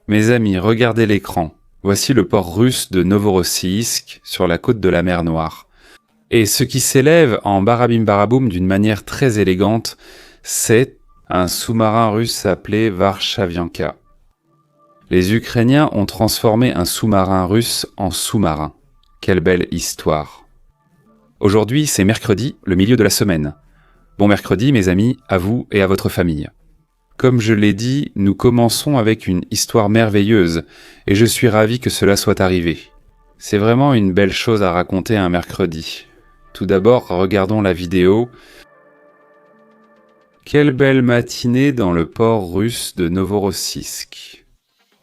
Mes amis, regardez l'écran. Voici le port russe de Novorossiysk sur la côte de la mer Noire. Et ce qui s'élève en barabim baraboum d'une manière très élégante, c'est un sous-marin russe appelé Varshavianka. Les Ukrainiens ont transformé un sous-marin russe en sous-marin. Quelle belle histoire. Aujourd'hui, c'est mercredi, le milieu de la semaine. Bon mercredi, mes amis, à vous et à votre famille. Comme je l'ai dit, nous commençons avec une histoire merveilleuse, et je suis ravi que cela soit arrivé. C'est vraiment une belle chose à raconter un mercredi. Tout d'abord, regardons la vidéo. Quelle belle matinée dans le port russe de Novorossiysk.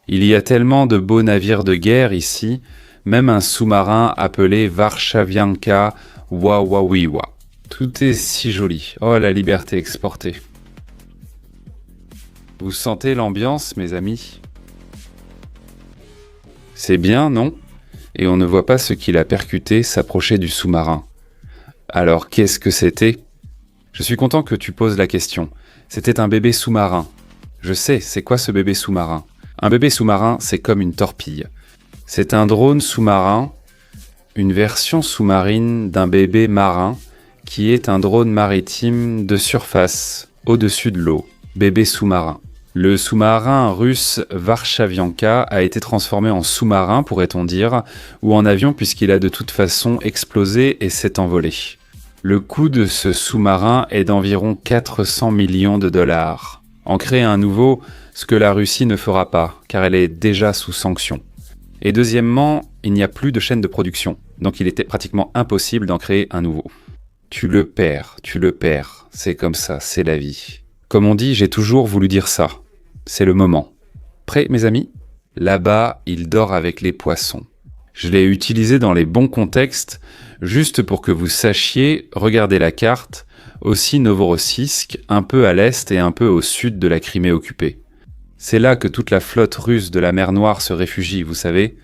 Il y a tellement de beaux navires de guerre ici, même un sous-marin appelé Varshavianka Wawawiwa. Tout est si joli. Oh, la liberté exportée. Vous sentez l'ambiance, mes amis? C'est bien, non? Et on ne voit pas ce qu'il a percuté s'approcher du sous-marin. Alors, qu'est-ce que c'était? Je suis content que tu poses la question. C'était un bébé sous-marin. Je sais, c'est quoi ce bébé sous-marin? Un bébé sous-marin, c'est comme une torpille. C'est un drone sous-marin, une version sous-marine d'un bébé marin, qui est un drone maritime de surface, au-dessus de l'eau, bébé sous-marin. Le sous-marin russe Varshavianka a été transformé en sous-marin, pourrait-on dire, ou en avion puisqu'il a de toute façon explosé et s'est envolé. Le coût de ce sous-marin est d'environ 400 millions de dollars. En créer un nouveau, ce que la Russie ne fera pas, car elle est déjà sous sanction. Et deuxièmement, il n'y a plus de chaîne de production, donc il était pratiquement impossible d'en créer un nouveau. Tu le perds, c'est comme ça, c'est la vie. Comme on dit, j'ai toujours voulu dire ça. C'est le moment. Prêts, mes amis? Là-bas, il dort avec les poissons. Je l'ai utilisé dans les bons contextes, juste pour que vous sachiez, regardez la carte, aussi Novorossiysk, un peu à l'est et un peu au sud de la Crimée occupée. C'est là que toute la flotte russe de la mer Noire se réfugie, vous savez?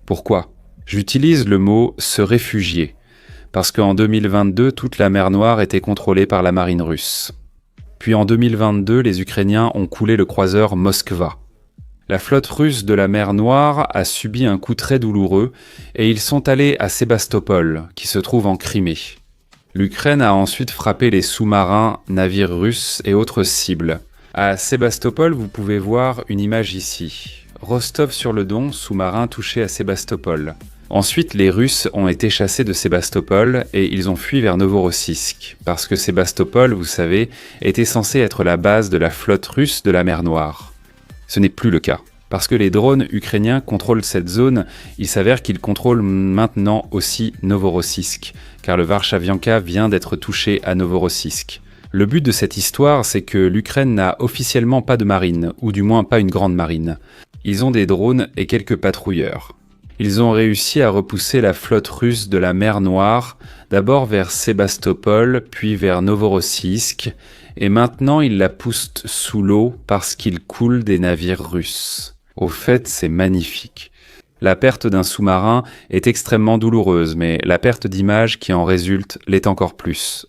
Pourquoi? J'utilise le mot « se réfugier », parce qu'en 2022, toute la mer Noire était contrôlée par la marine russe. Puis en 2022, les Ukrainiens ont coulé le croiseur Moskva. La flotte russe de la mer Noire a subi un coup très douloureux et ils sont allés à Sébastopol, qui se trouve en Crimée. L'Ukraine a ensuite frappé les sous-marins, navires russes et autres cibles. À Sébastopol, vous pouvez voir une image ici. Rostov-sur-le-Don, sous-marin touché à Sébastopol. Ensuite, les Russes ont été chassés de Sébastopol et ils ont fui vers Novorossiysk, parce que Sébastopol, vous savez, était censé être la base de la flotte russe de la mer Noire. Ce n'est plus le cas. Parce que les drones ukrainiens contrôlent cette zone, il s'avère qu'ils contrôlent maintenant aussi Novorossiysk, car le Varshavianka vient d'être touché à Novorossiysk. Le but de cette histoire, c'est que l'Ukraine n'a officiellement pas de marine, ou du moins pas une grande marine. Ils ont des drones et quelques patrouilleurs. Ils ont réussi à repousser la flotte russe de la mer Noire, d'abord vers Sébastopol, puis vers Novorossiysk, et maintenant ils la poussent sous l'eau parce qu'il coule des navires russes. Au fait, c'est magnifique. La perte d'un sous-marin est extrêmement douloureuse, mais la perte d'image qui en résulte l'est encore plus.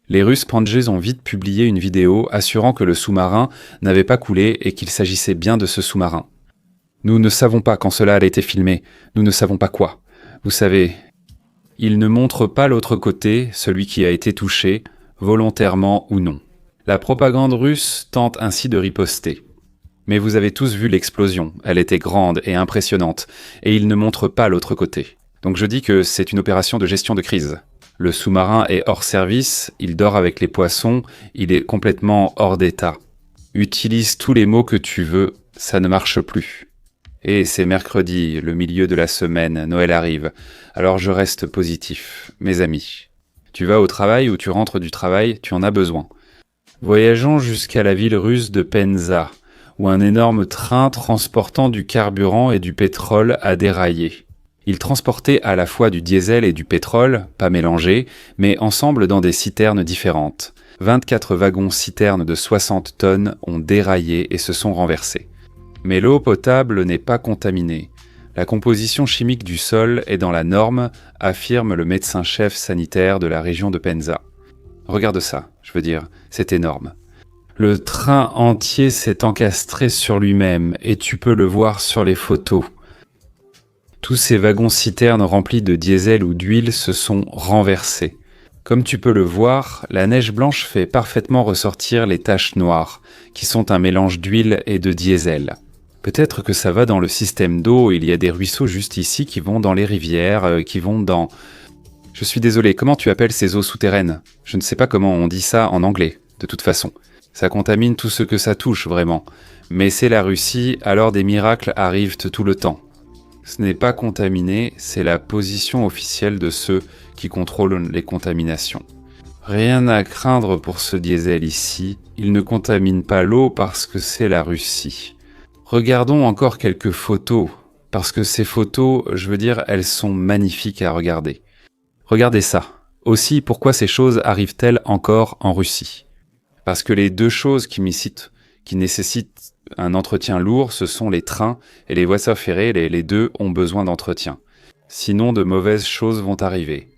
Les Russes Panjez ont vite publié une vidéo assurant que le sous-marin n'avait pas coulé et qu'il s'agissait bien de ce sous-marin. Nous ne savons pas quand cela a été filmé, nous ne savons pas quoi. Vous savez, ils ne montrent pas l'autre côté, celui qui a été touché, volontairement ou non. La propagande russe tente ainsi de riposter. Mais vous avez tous vu l'explosion, elle était grande et impressionnante, et ils ne montrent pas l'autre côté. Donc je dis que c'est une opération de gestion de crise. Le sous-marin est hors service, il dort avec les poissons, il est complètement hors d'état. Utilise tous les mots que tu veux, ça ne marche plus. Et c'est mercredi, le milieu de la semaine, Noël arrive, alors je reste positif, mes amis. Tu vas au travail ou tu rentres du travail, tu en as besoin. Voyageons jusqu'à la ville russe de Penza, où un énorme train transportant du carburant et du pétrole a déraillé. Il transportait à la fois du diesel et du pétrole, pas mélangés, mais ensemble dans des citernes différentes. 24 wagons-citernes de 60 tonnes ont déraillé et se sont renversés. Mais l'eau potable n'est pas contaminée. La composition chimique du sol est dans la norme, affirme le médecin-chef sanitaire de la région de Penza. Regarde ça, je veux dire, c'est énorme. Le train entier s'est encastré sur lui-même et tu peux le voir sur les photos. Tous ces wagons-citernes remplis de diesel ou d'huile se sont renversés. Comme tu peux le voir, la neige blanche fait parfaitement ressortir les taches noires, qui sont un mélange d'huile et de diesel. Peut-être que ça va dans le système d'eau, il y a des ruisseaux juste ici qui vont dans les rivières, qui vont dans... Je suis désolé, comment tu appelles ces eaux souterraines? Je ne sais pas comment on dit ça en anglais, de toute façon. Ça contamine tout ce que ça touche, vraiment. Mais c'est la Russie, alors des miracles arrivent tout le temps. Ce n'est pas contaminé, c'est la position officielle de ceux qui contrôlent les contaminations. Rien à craindre pour ce diesel ici, il ne contamine pas l'eau parce que c'est la Russie. Regardons encore quelques photos, parce que ces photos, je veux dire, elles sont magnifiques à regarder. Regardez ça. Aussi, pourquoi ces choses arrivent-elles encore en Russie? Parce que les deux choses qui nécessitent un entretien lourd, ce sont les trains et les voies ferrées, les deux ont besoin d'entretien. Sinon, de mauvaises choses vont arriver.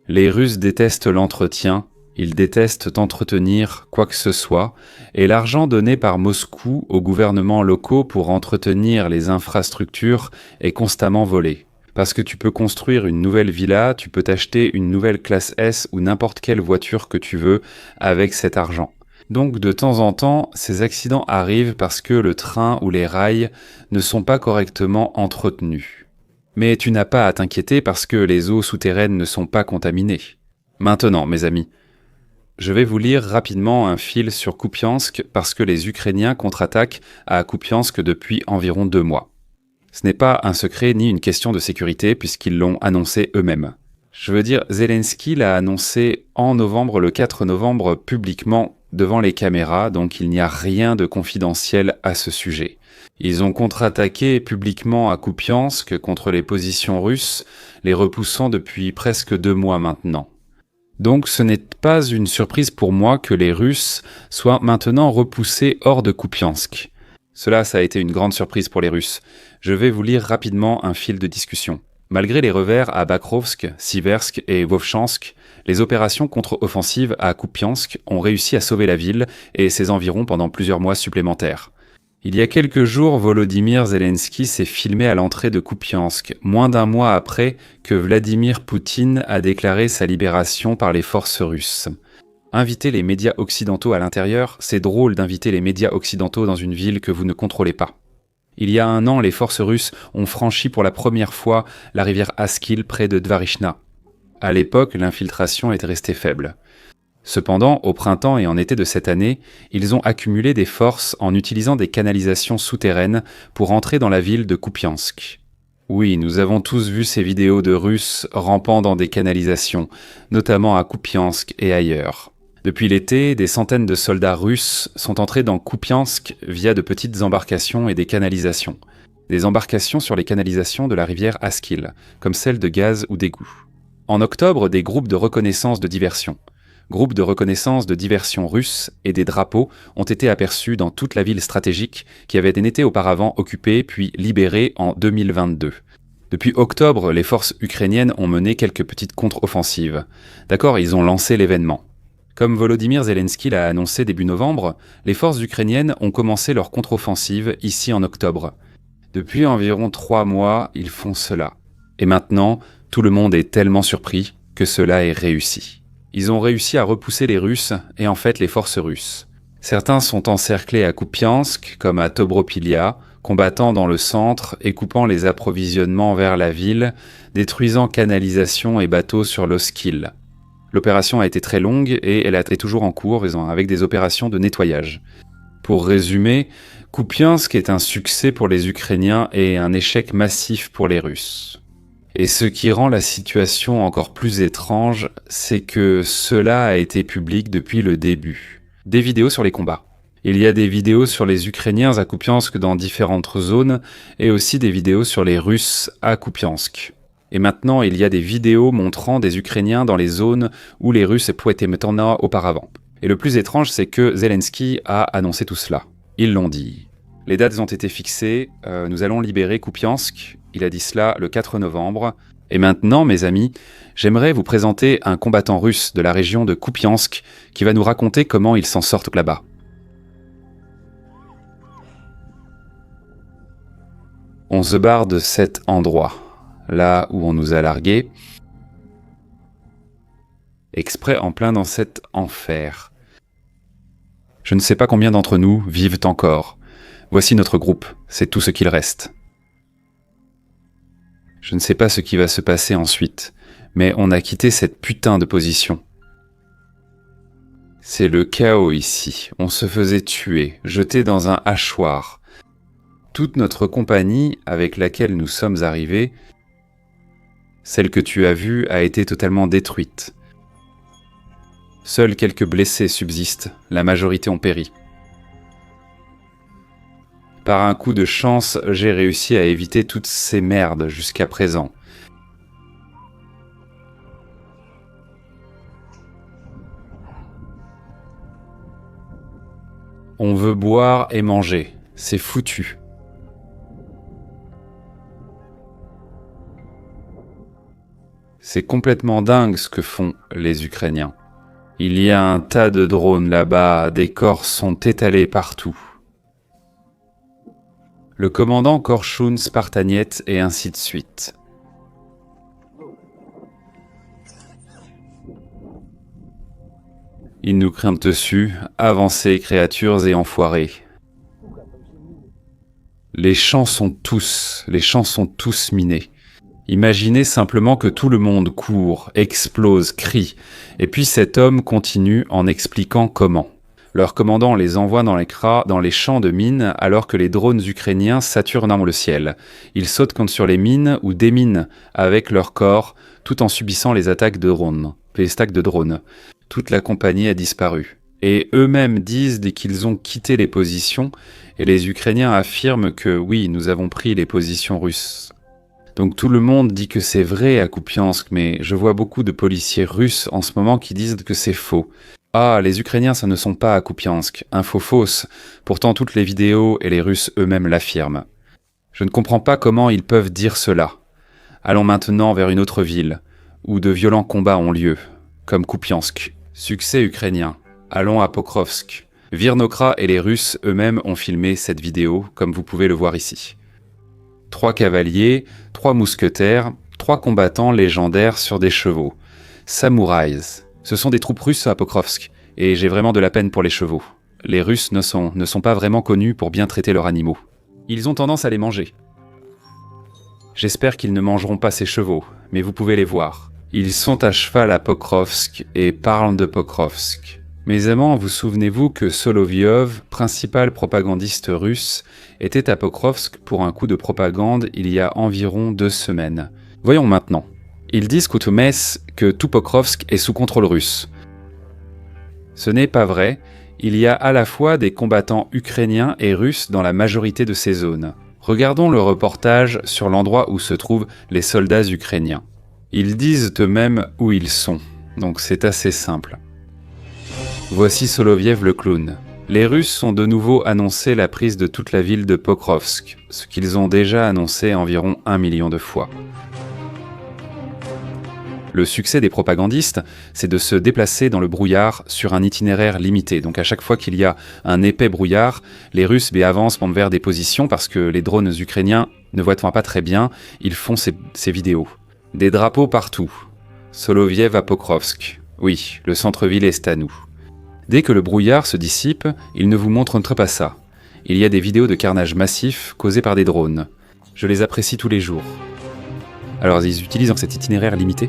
Les Russes détestent l'entretien, ils détestent entretenir quoi que ce soit, et l'argent donné par Moscou aux gouvernements locaux pour entretenir les infrastructures est constamment volé. Parce que tu peux construire une nouvelle villa, tu peux t'acheter une nouvelle classe S ou n'importe quelle voiture que tu veux avec cet argent. Donc de temps en temps, ces accidents arrivent parce que le train ou les rails ne sont pas correctement entretenus. Mais tu n'as pas à t'inquiéter parce que les eaux souterraines ne sont pas contaminées. Maintenant, mes amis, je vais vous lire rapidement un fil sur Kupiansk parce que les Ukrainiens contre-attaquent à Kupiansk depuis environ 2 mois. Ce n'est pas un secret ni une question de sécurité puisqu'ils l'ont annoncé eux-mêmes. Je veux dire, Zelensky l'a annoncé en novembre, le 4 novembre, publiquement devant les caméras, donc il n'y a rien de confidentiel à ce sujet. Ils ont contre-attaqué publiquement à Kupiansk contre les positions russes, les repoussant depuis presque 2 mois maintenant. Donc ce n'est pas une surprise pour moi que les Russes soient maintenant repoussés hors de Kupiansk. Ça a été une grande surprise pour les Russes. Je vais vous lire rapidement un fil de discussion. Malgré les revers à Bakrovsk, Siversk et Vovchansk, les opérations contre-offensives à Kupiansk ont réussi à sauver la ville et ses environs pendant plusieurs mois supplémentaires. Il y a quelques jours, Volodymyr Zelensky s'est filmé à l'entrée de Kupiansk, moins d'1 mois après que Vladimir Poutine a déclaré sa libération par les forces russes. Inviter les médias occidentaux à l'intérieur, c'est drôle d'inviter les médias occidentaux dans une ville que vous ne contrôlez pas. Il y a 1 an, les forces russes ont franchi pour la première fois la rivière Askil près de Dvarishna. À l'époque, l'infiltration était restée faible. Cependant, au printemps et en été de cette année, ils ont accumulé des forces en utilisant des canalisations souterraines pour entrer dans la ville de Kupiansk. Oui, nous avons tous vu ces vidéos de Russes rampant dans des canalisations, notamment à Kupiansk et ailleurs. Depuis l'été, des centaines de soldats russes sont entrés dans Kupiansk via de petites embarcations et des canalisations. Des embarcations sur les canalisations de la rivière Askil, comme celles de gaz ou d'égout. En octobre, des groupes de reconnaissance de diversion. Groupes de reconnaissance de diversion russes et des drapeaux ont été aperçus dans toute la ville stratégique qui avait été auparavant occupée puis libérée en 2022. Depuis octobre, les forces ukrainiennes ont mené quelques petites contre-offensives. D'accord, ils ont lancé l'événement. Comme Volodymyr Zelensky l'a annoncé début novembre, les forces ukrainiennes ont commencé leur contre-offensive ici en octobre. Depuis environ 3 mois, ils font cela. Et maintenant, tout le monde est tellement surpris que cela est réussi. Ils ont réussi à repousser les Russes et en fait les forces russes. Certains sont encerclés à Kupiansk, comme à Tobropilia, combattant dans le centre et coupant les approvisionnements vers la ville, détruisant canalisations et bateaux sur l'Oskil. L'opération a été très longue et elle est toujours en cours avec des opérations de nettoyage. Pour résumer, Kupiansk est un succès pour les Ukrainiens et un échec massif pour les Russes. Et ce qui rend la situation encore plus étrange, c'est que cela a été public depuis le début. Des vidéos sur les combats. Il y a des vidéos sur les Ukrainiens à Kupiansk dans différentes zones et aussi des vidéos sur les Russes à Kupiansk. Et maintenant, il y a des vidéos montrant des Ukrainiens dans les zones où les Russes étaient maintenant auparavant. Et le plus étrange, c'est que Zelensky a annoncé tout cela. Ils l'ont dit. Les dates ont été fixées, nous allons libérer Kupiansk. Il a dit cela le 4 novembre. Et maintenant, mes amis, j'aimerais vous présenter un combattant russe de la région de Kupiansk qui va nous raconter comment ils s'en sortent là-bas. On se barre de cet endroit, là où on nous a largués, exprès en plein dans cet enfer. Je ne sais pas combien d'entre nous vivent encore. Voici notre groupe, c'est tout ce qu'il reste. Je ne sais pas ce qui va se passer ensuite, mais on a quitté cette putain de position. C'est le chaos ici, on se faisait tuer, jeter dans un hachoir. Toute notre compagnie avec laquelle nous sommes arrivés, celle que tu as vue, a été totalement détruite. Seuls quelques blessés subsistent, la majorité ont péri. Par un coup de chance, j'ai réussi à éviter toutes ces merdes jusqu'à présent. On veut boire et manger, c'est foutu. C'est complètement dingue ce que font les Ukrainiens. Il y a un tas de drones là-bas, des corps sont étalés partout. Le commandant Korchun Spartaniet et ainsi de suite. Ils nous craignent dessus, avancez créatures et enfoirés. Les champs sont tous minés. Imaginez simplement que tout le monde court, explose, crie, et puis cet homme continue en expliquant comment. Leur commandant les envoie dans les champs de mines alors que les drones ukrainiens saturent le ciel. Ils sautent contre sur les mines ou déminent avec leur corps tout en subissant les attaques de drones, les stacks de drones. Toute la compagnie a disparu. Et eux-mêmes disent qu'ils ont quitté les positions et les Ukrainiens affirment que oui, nous avons pris les positions russes. Donc tout le monde dit que c'est vrai à Kupiansk, mais je vois beaucoup de policiers russes en ce moment qui disent que c'est faux. Ah, les Ukrainiens, ça ne sont pas à Kupiansk. Info fausse. Pourtant, toutes les vidéos et les Russes eux-mêmes l'affirment. Je ne comprends pas comment ils peuvent dire cela. Allons maintenant vers une autre ville, où de violents combats ont lieu, comme Kupiansk. Succès ukrainien. Allons à Pokrovsk. Virnokra et les Russes eux-mêmes ont filmé cette vidéo, comme vous pouvez le voir ici. 3 cavaliers, 3 mousquetaires, 3 combattants légendaires sur des chevaux. Samouraïs. Ce sont des troupes russes à Pokrovsk, et j'ai vraiment de la peine pour les chevaux. Les Russes ne sont pas vraiment connus pour bien traiter leurs animaux. Ils ont tendance à les manger. J'espère qu'ils ne mangeront pas ces chevaux, mais vous pouvez les voir. Ils sont à cheval à Pokrovsk et parlent de Pokrovsk. Mes amants, vous souvenez-vous que Solovyov, principal propagandiste russe, était à Pokrovsk pour un coup de propagande il y a environ 2 semaines. Voyons maintenant. Ils disent que tout Pokrovsk est sous contrôle russe. Ce n'est pas vrai, il y a à la fois des combattants ukrainiens et russes dans la majorité de ces zones. Regardons le reportage sur l'endroit où se trouvent les soldats ukrainiens. Ils disent eux-mêmes où ils sont, donc c'est assez simple. Voici Soloviev le clown. Les Russes ont de nouveau annoncé la prise de toute la ville de Pokrovsk, ce qu'ils ont déjà annoncé environ 1 million de fois. Le succès des propagandistes, c'est de se déplacer dans le brouillard sur un itinéraire limité. Donc à chaque fois qu'il y a un épais brouillard, les Russes avancent vers des positions parce que les drones ukrainiens ne voient pas très bien, ils font ces vidéos. Des drapeaux partout. Soloviev à Pokrovsk. Oui, le centre-ville est à nous. Dès que le brouillard se dissipe, ils ne vous montrent pas ça. Il y a des vidéos de carnage massif causées par des drones. Je les apprécie tous les jours. Alors ils utilisent cet itinéraire limité.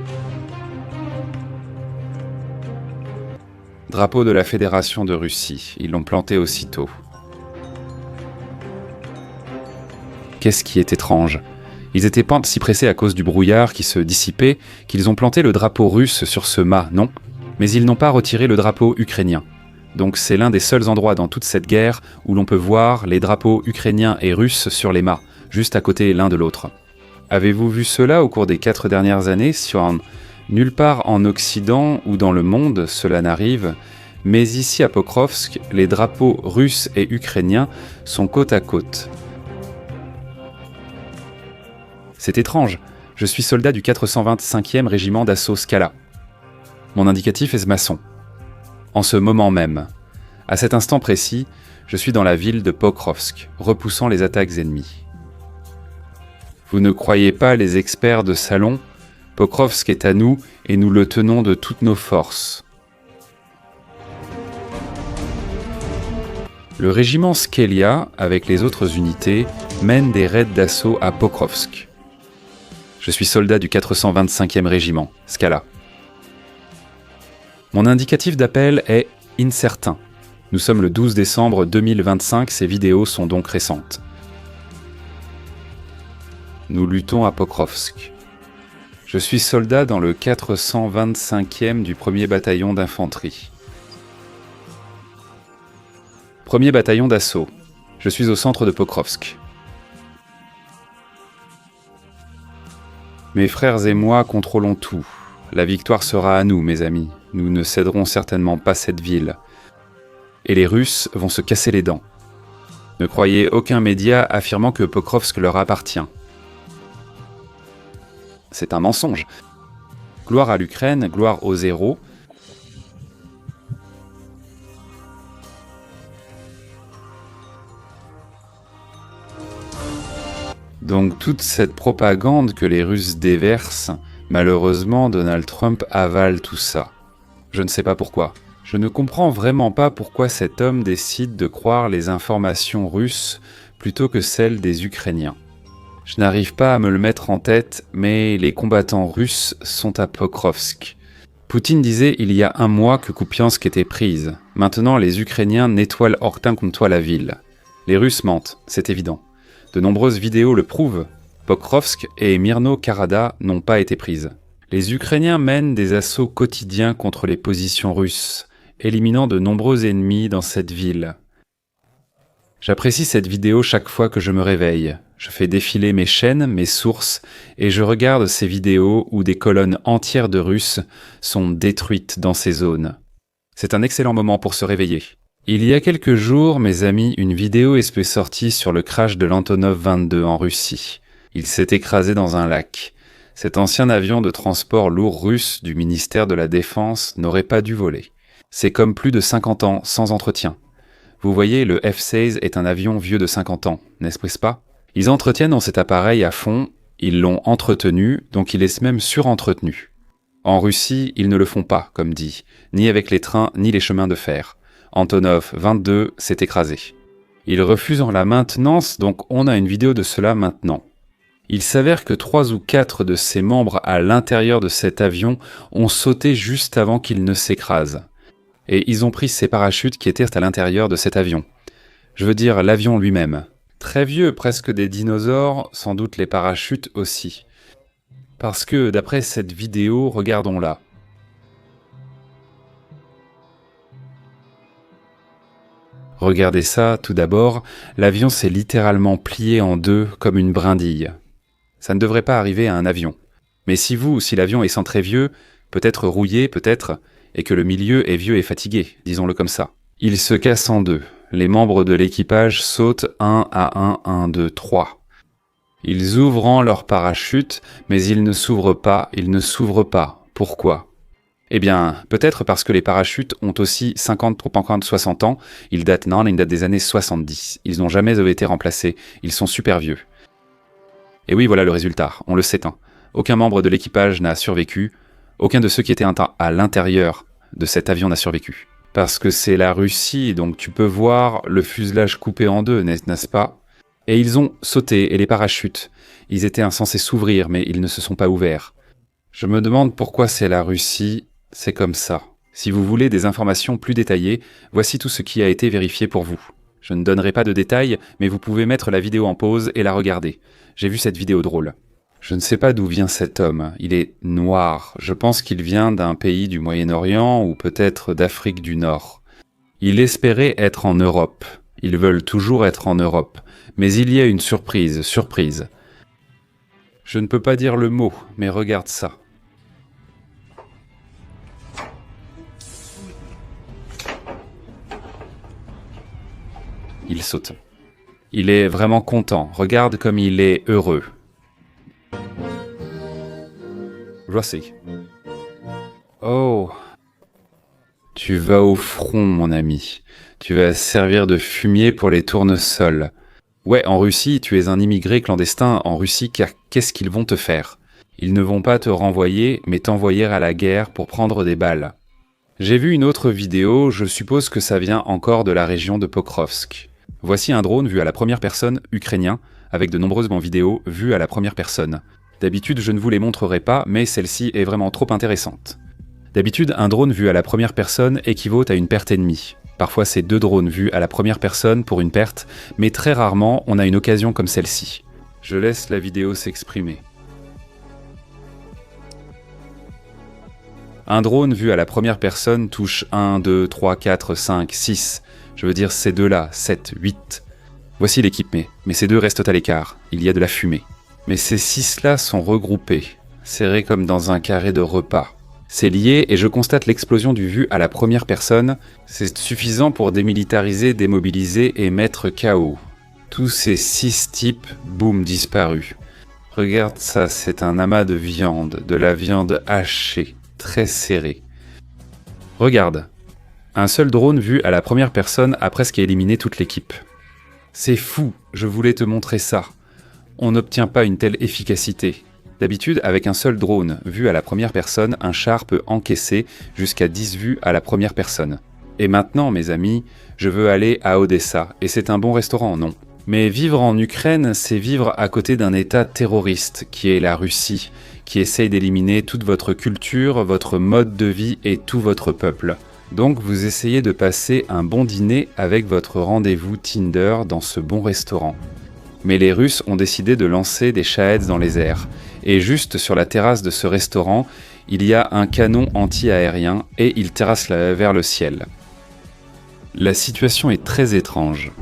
Drapeau de la Fédération de Russie, ils l'ont planté aussitôt. Qu'est-ce qui est étrange? Ils étaient pas si pressés à cause du brouillard qui se dissipait qu'ils ont planté le drapeau russe sur ce mât, non? Mais ils n'ont pas retiré le drapeau ukrainien. Donc c'est l'un des seuls endroits dans toute cette guerre où l'on peut voir les drapeaux ukrainiens et russes sur les mâts, juste à côté l'un de l'autre. Avez-vous vu cela au cours des 4 dernières années? Nulle part en Occident ou dans le monde cela n'arrive, mais ici à Pokrovsk, les drapeaux russes et ukrainiens sont côte à côte. C'est étrange, je suis soldat du 425e régiment d'assaut Skala. Mon indicatif est maçon. En ce moment même, à cet instant précis, je suis dans la ville de Pokrovsk, repoussant les attaques ennemies. Vous ne croyez pas les experts de salon? Pokrovsk est à nous et nous le tenons de toutes nos forces. Le régiment Skelia, avec les autres unités, mène des raids d'assaut à Pokrovsk. Je suis soldat du 425e régiment, Skala. Mon indicatif d'appel est incertain. Nous sommes le 12 décembre 2025, ces vidéos sont donc récentes. Nous luttons à Pokrovsk. Je suis soldat dans le 425e du 1er bataillon d'infanterie. Premier bataillon d'assaut. Je suis au centre de Pokrovsk. Mes frères et moi contrôlons tout. La victoire sera à nous, mes amis. Nous ne céderons certainement pas cette ville. Et les Russes vont se casser les dents. Ne croyez aucun média affirmant que Pokrovsk leur appartient. C'est un mensonge. Gloire à l'Ukraine, gloire aux héros. Donc toute cette propagande que les Russes déversent, malheureusement Donald Trump avale tout ça. Je ne sais pas pourquoi. Je ne comprends vraiment pas pourquoi cet homme décide de croire les informations russes plutôt que celles des Ukrainiens. Je n'arrive pas à me le mettre en tête, mais les combattants russes sont à Pokrovsk. Poutine disait il y a un mois que Kupiansk était prise. Maintenant, les Ukrainiens nettoient hortin contre la ville. Les Russes mentent, c'est évident. De nombreuses vidéos le prouvent. Pokrovsk et Myrno-Kharada n'ont pas été prises. Les Ukrainiens mènent des assauts quotidiens contre les positions russes, éliminant de nombreux ennemis dans cette ville. J'apprécie cette vidéo chaque fois que je me réveille. Je fais défiler mes chaînes, mes sources, et je regarde ces vidéos où des colonnes entières de Russes sont détruites dans ces zones. C'est un excellent moment pour se réveiller. Il y a quelques jours, mes amis, une vidéo est sortie sur le crash de l'Antonov 22 en Russie. Il s'est écrasé dans un lac. Cet ancien avion de transport lourd russe du ministère de la Défense n'aurait pas dû voler. C'est comme plus de 50 ans, sans entretien. Vous voyez, le F-16 est un avion vieux de 50 ans, n'est-ce pas? Ils entretiennent cet appareil à fond, ils l'ont entretenu, donc il est même surentretenu. En Russie, ils ne le font pas, comme dit, ni avec les trains, ni les chemins de fer. Antonov 22 s'est écrasé. Ils refusent la maintenance, donc on a une vidéo de cela maintenant. Il s'avère que 3 ou 4 de ses membres à l'intérieur de cet avion ont sauté juste avant qu'il ne s'écrase. Et ils ont pris ces parachutes qui étaient à l'intérieur de cet avion. Je veux dire l'avion lui-même. Très vieux, presque des dinosaures, sans doute les parachutes aussi. Parce que, d'après cette vidéo, regardons-la. Regardez ça, tout d'abord, l'avion s'est littéralement plié en deux comme une brindille. Ça ne devrait pas arriver à un avion. Mais si l'avion est sans très vieux, peut-être rouillé, peut-être, et que le milieu est vieux et fatigué, disons-le comme ça. Il se casse en deux. Les membres de l'équipage sautent 1 à 1, 1, 2, 3. Ils ouvrent leur parachute, mais ils ne s'ouvrent pas. Pourquoi? Eh bien, peut-être parce que les parachutes ont aussi 50, 60 ans. Ils datent des années 70. Ils n'ont jamais été remplacés. Ils sont super vieux. Et oui, voilà le résultat. On le sait. Aucun membre de l'équipage n'a survécu. Aucun de ceux qui étaient à l'intérieur de cet avion n'a survécu. Parce que c'est la Russie, donc tu peux voir le fuselage coupé en deux, n'est-ce pas? Et ils ont sauté, et les parachutes. Ils étaient censés s'ouvrir, mais ils ne se sont pas ouverts. Je me demande pourquoi c'est la Russie, c'est comme ça. Si vous voulez des informations plus détaillées, voici tout ce qui a été vérifié pour vous. Je ne donnerai pas de détails, mais vous pouvez mettre la vidéo en pause et la regarder. J'ai vu cette vidéo drôle. Je ne sais pas d'où vient cet homme. Il est noir. Je pense qu'il vient d'un pays du Moyen-Orient ou peut-être d'Afrique du Nord. Il espérait être en Europe. Ils veulent toujours être en Europe. Mais il y a une surprise. Je ne peux pas dire le mot, mais regarde ça. Il saute. Il est vraiment content. Regarde comme il est heureux. Rossi. Oh. Tu vas au front, mon ami. Tu vas servir de fumier pour les tournesols. Ouais, en Russie, tu es un immigré clandestin en Russie car qu'est-ce qu'ils vont te faire? Ils ne vont pas te renvoyer, mais t'envoyer à la guerre pour prendre des balles. J'ai vu une autre vidéo, je suppose que ça vient encore de la région de Pokrovsk. Voici un drone vu à la première personne ukrainien, avec de nombreuses vidéos vues à la première personne. D'habitude, je ne vous les montrerai pas, mais celle-ci est vraiment trop intéressante. D'habitude, un drone vu à la première personne équivaut à une perte ennemie. Parfois, c'est 2 drones vus à la première personne pour une perte, mais très rarement, on a une occasion comme celle-ci. Je laisse la vidéo s'exprimer. Un drone vu à la première personne touche 1, 2, 3, 4, 5, 6. Je veux dire ces 2-là, 7, 8. Voici l'équipe, mais ces 2 restent à l'écart. Il y a de la fumée. Mais ces 6-là sont regroupés, serrés comme dans un carré de repas. C'est lié et je constate l'explosion du vu à la première personne. C'est suffisant pour démilitariser, démobiliser et mettre KO. Tous ces 6 types, boum, disparus. Regarde ça, c'est un amas de viande, de la viande hachée, très serrée. Regarde, un seul drone vu à la première personne a presque éliminé toute l'équipe. C'est fou, je voulais te montrer ça. On n'obtient pas une telle efficacité. D'habitude, avec un seul drone vu à la première personne, un char peut encaisser jusqu'à 10 vues à la première personne. Et maintenant, mes amis, je veux aller à Odessa, et c'est un bon restaurant, non? Mais vivre en Ukraine, c'est vivre à côté d'un État terroriste, qui est la Russie, qui essaye d'éliminer toute votre culture, votre mode de vie et tout votre peuple. Donc vous essayez de passer un bon dîner avec votre rendez-vous Tinder dans ce bon restaurant. Mais les Russes ont décidé de lancer des Shahed dans les airs. Et juste sur la terrasse de ce restaurant, il y a un canon anti-aérien et il terrasse vers le ciel. La situation est très étrange.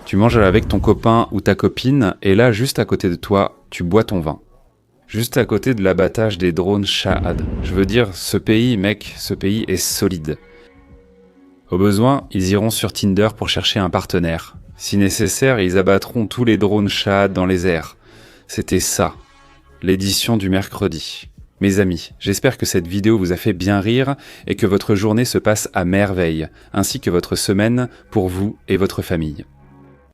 Tu manges avec ton copain ou ta copine et là, juste à côté de toi, tu bois ton vin. Juste à côté de l'abattage des drones Shahed. Je veux dire, ce pays, mec, ce pays est solide. Au besoin, ils iront sur Tinder pour chercher un partenaire. Si nécessaire, ils abattront tous les drones Shahed dans les airs. C'était ça, l'édition du mercredi. Mes amis, j'espère que cette vidéo vous a fait bien rire et que votre journée se passe à merveille, ainsi que votre semaine pour vous et votre famille.